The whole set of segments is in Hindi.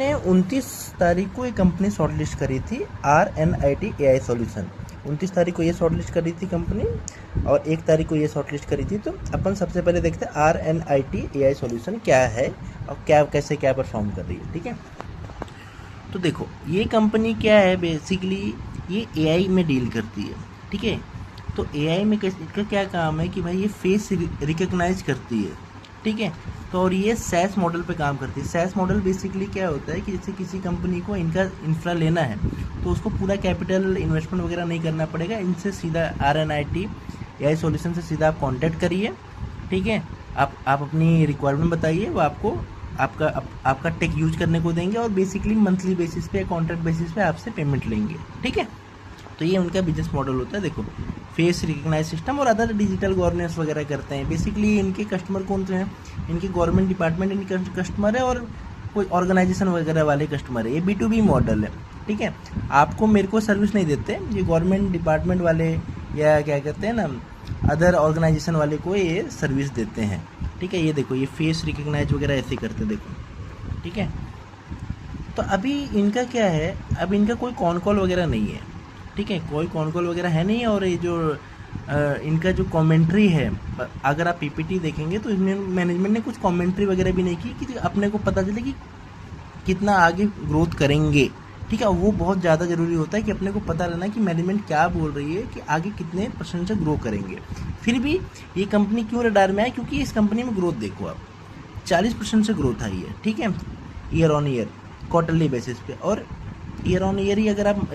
ने 29 तारीख को ये कंपनी शॉर्टलिस्ट करी थी, RNIT AI सॉल्यूशन। 29 तारीख को ये शॉर्टलिस्ट करी थी कंपनी और 1 तारीख को ये शॉर्टलिस्ट करी थी। तो अपन सबसे पहले देखते हैं RNIT AI सॉल्यूशन क्या है और कैसे परफॉर्म कर रही है। ठीक है, तो देखो ये कंपनी क्या है, बेसिकली ये AI में डील करती है। ठीक है, तो AI में इसका क्या काम है कि भाई ये फेस रिकग्नाइज करती है। ठीक है, तो और ये SaaS मॉडल पे काम करती है। SaaS मॉडल बेसिकली क्या होता है कि जैसे किसी कंपनी को इनका इंफ्रा लेना है तो उसको पूरा कैपिटल इन्वेस्टमेंट वगैरह नहीं करना पड़ेगा, इनसे सीधा RNIT AI सॉल्यूशन से सीधा आप कॉन्टैक्ट करिए। ठीक है, आप अपनी रिक्वायरमेंट बताइए, वो आपको आपका टेक यूज करने को देंगे और बेसिकली मंथली बेसिस पे या कॉन्ट्रैक्ट बेसिस पे आपसे पेमेंट लेंगे। ठीक है, तो ये उनका बिजनेस मॉडल होता है। देखो फेस रिकग्नाइज सिस्टम और अदर डिजिटल गवर्नेंस वगैरह करते हैं। बेसिकली इनके कस्टमर कौन से हैं, इनके गवर्नमेंट डिपार्टमेंट इनके कस्टमर है और कोई ऑर्गेनाइजेशन वगैरह वाले कस्टमर है। ये B2B मॉडल है। ठीक है, आपको मेरे को सर्विस नहीं देते, ये गवर्नमेंट डिपार्टमेंट वाले या क्या कहते हैं ना अदर ऑर्गेनाइजेशन वाले को ये सर्विस देते हैं। ठीक है, ये देखो ये फेस रिकग्नाइज वगैरह ऐसे करते देखो। ठीक है, तो अभी इनका क्या है, अब इनका कोई कॉन कॉल वगैरह नहीं है। ठीक है, कोई कॉन कॉल वगैरह है नहीं। और ये जो इनका जो कमेंट्री है, अगर आप PPT देखेंगे तो इसमें मैनेजमेंट ने कुछ कमेंट्री वगैरह भी नहीं की कि अपने को पता चले कि कितना आगे ग्रोथ करेंगे। ठीक है, वो बहुत ज़्यादा ज़रूरी होता है कि अपने को पता रहना कि मैनेजमेंट क्या बोल रही है कि आगे कितने % से ग्रो करेंगे। फिर भी ये कंपनी क्यों रडार में है, क्योंकि इस कंपनी में ग्रोथ देखो आप 40% से ग्रोथ आई है। ठीक है, year on year quarterly basis पे, और ईयर ऑन ईयर ही अगर आप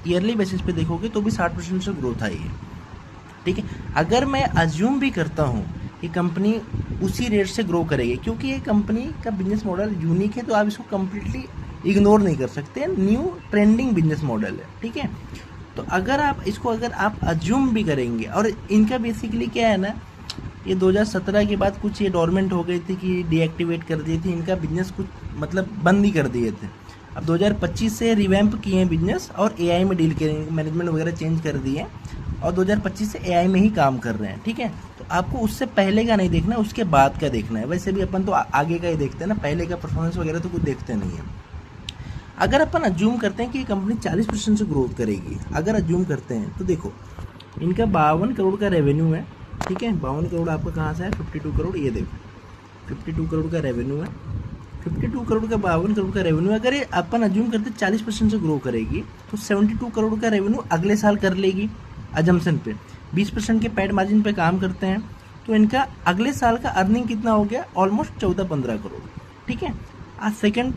ईयरली बेसिस पे देखोगे तो भी 60% से ग्रोथ आई है। ठीक है, अगर मैं अज्यूम भी करता हूँ ये कंपनी उसी रेट से ग्रो करेगी, क्योंकि ये कंपनी का बिजनेस मॉडल यूनिक है, तो आप इसको कम्प्लीटली इग्नोर नहीं कर सकते। न्यू ट्रेंडिंग बिजनेस मॉडल है। ठीक है, तो अगर आप अज्यूम भी करेंगे, और इनका बेसिकली क्या है ना, ये 2017 के बाद कुछ ये डोरमेंट हो गई थी कि डीएक्टिवेट कर दी थी इनका बिजनेस, कुछ मतलब बंद ही कर दिए थे। अब 2025 से रिवैम्प किए हैं बिजनेस और AI में डील करेंगे, मैनेजमेंट वगैरह चेंज कर दिए और 2025 से AI में ही काम कर रहे हैं। ठीक है, तो आपको उससे पहले का नहीं देखना है, उसके बाद का देखना है। वैसे भी अपन तो आगे का ही देखते हैं ना, पहले का परफॉर्मेंस वगैरह तो कुछ देखते नहीं है। अगर अपन अज्यूम करते हैं कि ये कंपनी 40% से ग्रोथ करेगी, अगर अज्यूम करते हैं तो देखो इनका 52 करोड़ का रेवेन्यू है। ठीक है, 52 करोड़ आपका कहाँ से है, 52 करोड़, ये देखो 52 करोड़ का रेवेन्यू है। 52 करोड़ का 52 करोड़ का रेवेन्यू, अगर ये अपन अज्यूम करते 40% से ग्रो करेगी तो 72 करोड़ का रेवेन्यू अगले साल कर लेगी। अजम्पशन पे 20% के पैड मार्जिन पे काम करते हैं, तो इनका अगले साल का अर्निंग कितना हो गया, ऑलमोस्ट 14-15 करोड़। ठीक है, आज सेकंड